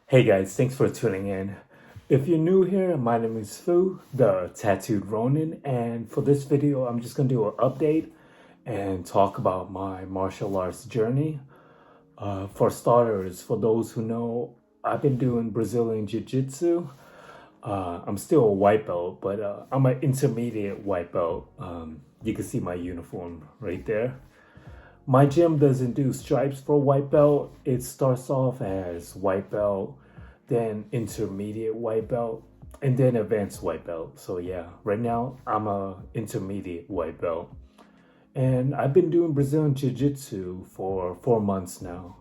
Hey guys, thanks for tuning in. If you're new here, my name is Fu, the tattooed Ronin, and for this video, I'm just gonna do an update and talk about my martial arts journey. For starters, for those who know, I've been doing Brazilian Jiu Jitsu. I'm still a white belt, but I'm an intermediate white belt. You can see my uniform right there. My gym doesn't do stripes for white belt. It starts off as white belt, then intermediate white belt, and then advanced white belt. So yeah, right now I'm a intermediate white belt. And I've been doing Brazilian Jiu-Jitsu for 4 months now.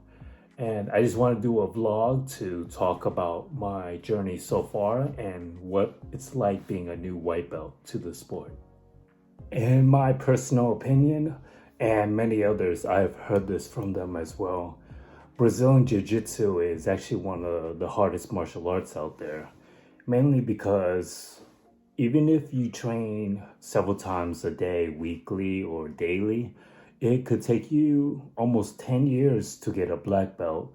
And I just want to do a vlog to talk about my journey so far and what it's like being a new white belt to the sport. In my personal opinion, and many others, I've heard this from them as well. Brazilian Jiu Jitsu is actually one of the hardest martial arts out there, mainly because even if you train several times a day, weekly or daily, it could take you almost 10 years to get a black belt.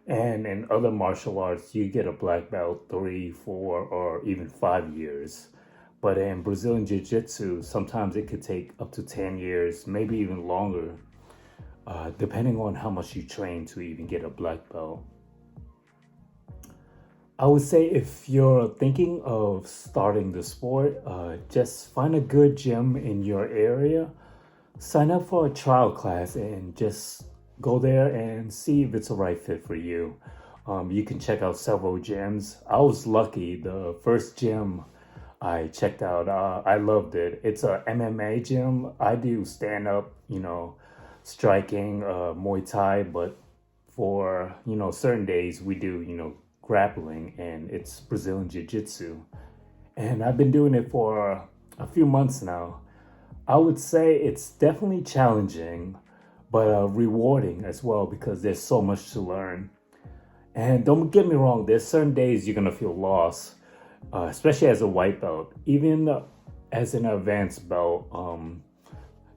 And in other martial arts, you get a black belt 3, 4, or even 5 years. But in Brazilian Jiu Jitsu, sometimes it could take up to 10 years, maybe even longer, depending on how much you train to even get a black belt. I would say if you're thinking of starting the sport, just find a good gym in your area, sign up for a trial class, and just go there and see if it's a right fit for you. You can check out several gyms. I was lucky. The first gym I checked out, I loved it. It's a MMA gym. I do stand up, striking, Muay Thai, but for, certain days we do, grappling, and it's Brazilian Jiu Jitsu. And I've been doing it for a few months now. I would say it's definitely challenging, but rewarding as well because there's so much to learn. And don't get me wrong, there's certain days you're gonna feel lost, especially as a white belt. Even as an advanced belt,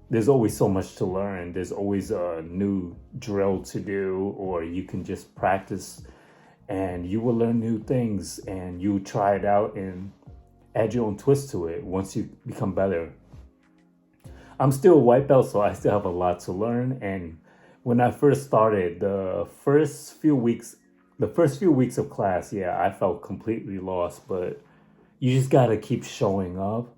there's always so much to learn. There's always a new drill to do, or you can just practice and you will learn new things and you try it out and add your own twist to it once you become better. I'm still a white belt, so I still have a lot to learn. And when I first started, the first few weeks of class, yeah, I felt completely lost. But you just gotta keep showing up.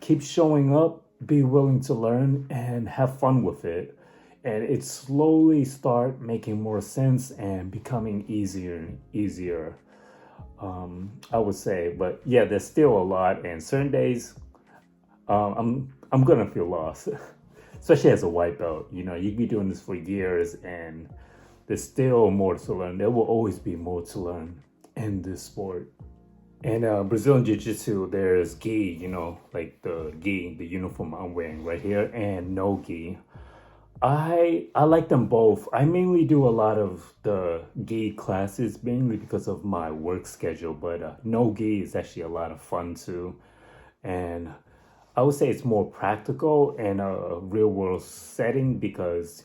Keep showing up. Be willing to learn and have fun with it. And it slowly start making more sense and becoming easier and easier. I would say, but yeah, there's still a lot. And certain days, I'm gonna feel lost, especially as a white belt. You can be doing this for years, and there's still more to learn. There will always be more to learn in this sport. In Brazilian Jiu Jitsu, there's gi, like the gi, the uniform I'm wearing right here, and no gi. I like them both. I mainly do a lot of the gi classes mainly because of my work schedule, but no gi is actually a lot of fun too. And I would say it's more practical in a real world setting because,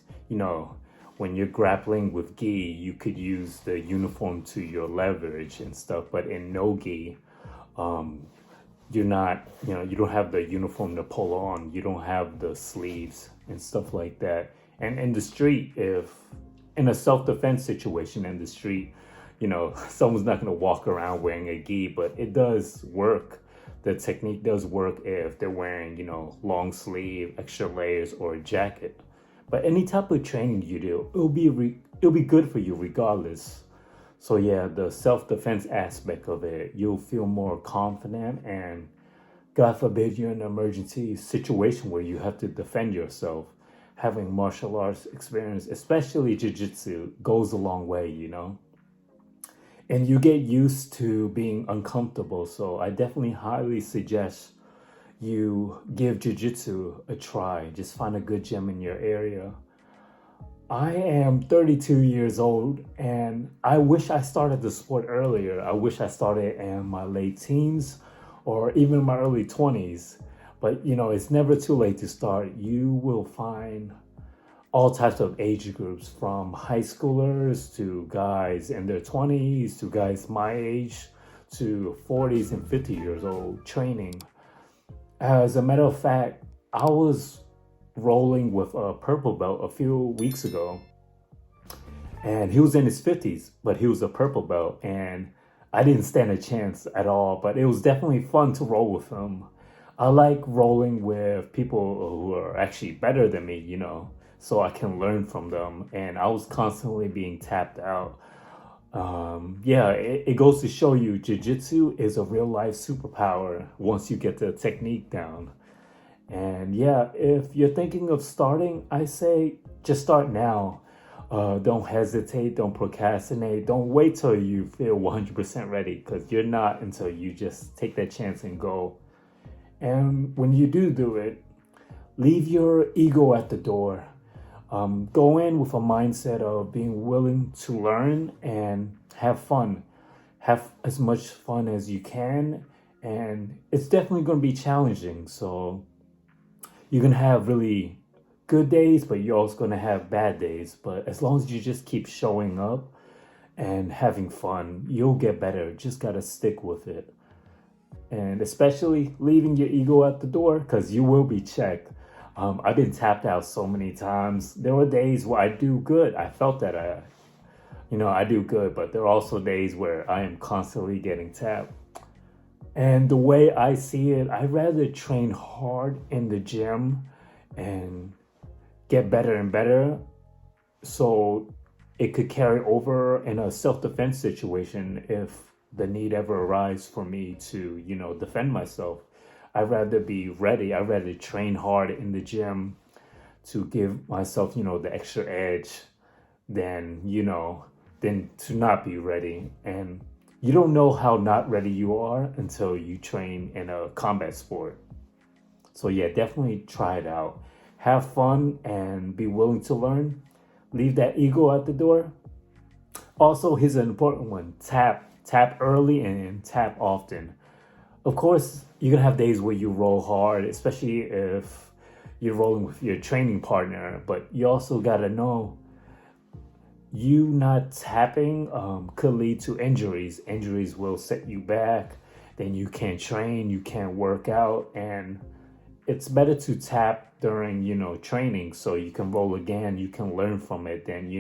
when you're grappling with gi, you could use the uniform to your leverage and stuff. But in no gi, um, you're not, you don't have the uniform to pull on. You don't have the sleeves and stuff like that. And in the street, if in a self-defense situation in the street, someone's not going to walk around wearing a gi, but it does work. The technique does work if they're wearing, long sleeve, extra layers, or a jacket. But any type of training you do, it'll be good for you regardless. So yeah, the self-defense aspect of it, you'll feel more confident, and God forbid you're in an emergency situation where you have to defend yourself. Having martial arts experience, especially jiu-jitsu, goes a long way. And you get used to being uncomfortable. So I definitely highly suggest you give jiu-jitsu a try. Just find a good gym in your area. I am 32 years old, and I wish I started the sport earlier. I wish I started in my late teens or even my early 20s. But it's never too late to start. You will find all types of age groups, from high schoolers to guys in their 20s to guys my age to 40s and 50 years old training. As a matter of fact, I was rolling with a purple belt a few weeks ago, and he was in his 50s, but he was a purple belt, and I didn't stand a chance at all, but it was definitely fun to roll with him. I like rolling with people who are actually better than me, so I can learn from them. And I was constantly being tapped out. Yeah, it goes to show you jiu-jitsu is a real life superpower once you get the technique down. And yeah, if you're thinking of starting, I say just start now. Don't hesitate, don't procrastinate, don't wait till you feel 100% ready, because you're not until you just take that chance and go. And when you do it, leave your ego at the door. Go in with a mindset of being willing to learn and have fun. Have as much fun as you can. And it's definitely going to be challenging. So you're going to have really good days, but you're also going to have bad days. But as long as you just keep showing up and having fun, you'll get better. Just got to stick with it. And especially leaving your ego at the door, because you will be checked. I've been tapped out so many times. There were days where I do good. I felt that I do good, but there are also days where I am constantly getting tapped. And the way I see it, I'd rather train hard in the gym and get better and better, so it could carry over in a self-defense situation if the need ever arises for me to, defend myself. I'd rather be ready. I'd rather train hard in the gym to give myself, the extra edge than to not be ready. And you don't know how not ready you are until you train in a combat sport. So yeah, definitely try it out. Have fun and be willing to learn. Leave that ego at the door. Also, here's an important one. Tap early and tap often. Of course, you're gonna have days where you roll hard, especially if you're rolling with your training partner, but you also gotta know you not tapping could lead to injuries. Injuries will set you back, then you can't train, you can't work out, and it's better to tap during, training, so you can roll again, you can learn from it, then,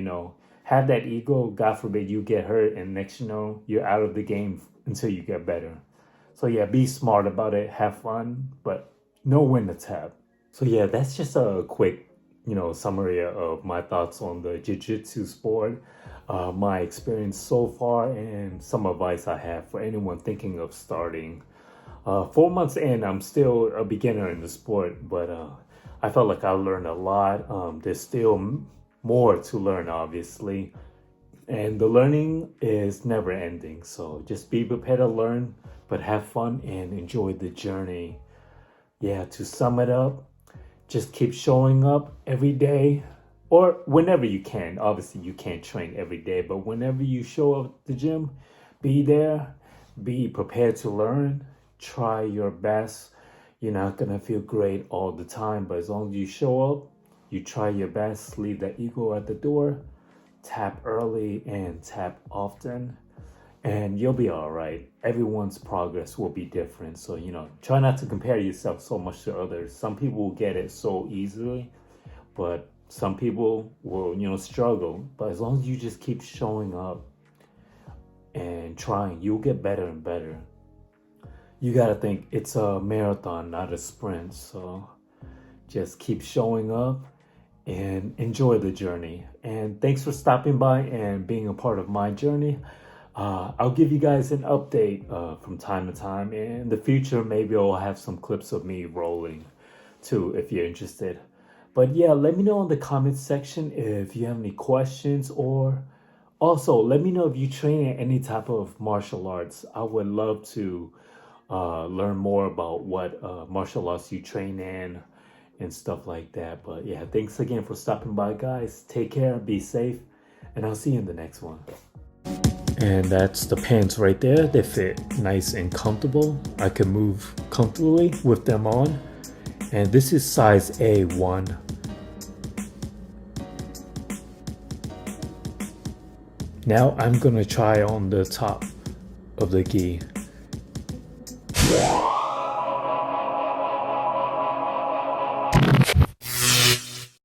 have that ego. God forbid you get hurt, and next you're out of the game until you get better. So yeah, be smart about it, have fun, but know when to tap. So yeah, that's just a quick, summary of my thoughts on the jiu-jitsu sport, my experience so far, and some advice I have for anyone thinking of starting. 4 months in, I'm still a beginner in the sport, but I felt like I learned a lot. There's still more to learn, obviously, and the learning is never ending. So just be prepared to learn, but have fun and enjoy the journey. Yeah, to sum it up, just keep showing up every day, or whenever you can. Obviously, you can't train every day, but whenever you show up at the gym, be there, be prepared to learn, try your best. You're not gonna feel great all the time, but as long as you show up, you try your best, leave that ego at the door, tap early and tap often, and you'll be all right. Everyone's progress will be different. So, try not to compare yourself so much to others. Some people will get it so easily, but some people will, struggle. But as long as you just keep showing up and trying, you'll get better and better. You got to think it's a marathon, not a sprint. So just keep showing up and enjoy the journey. And thanks for stopping by and being a part of my journey. I'll give you guys an update from time to time. In the future, maybe I'll have some clips of me rolling too, if you're interested. But yeah, let me know in the comments section if you have any questions, or also let me know if you train in any type of martial arts. I would love to learn more about what martial arts you train in and stuff like that. But yeah, thanks again for stopping by, guys. Take care, be safe, and I'll see you in the next one. And that's the pants right there. They fit nice and comfortable. I can move comfortably with them on. And this is size A1. Now I'm gonna try on the top of the gi.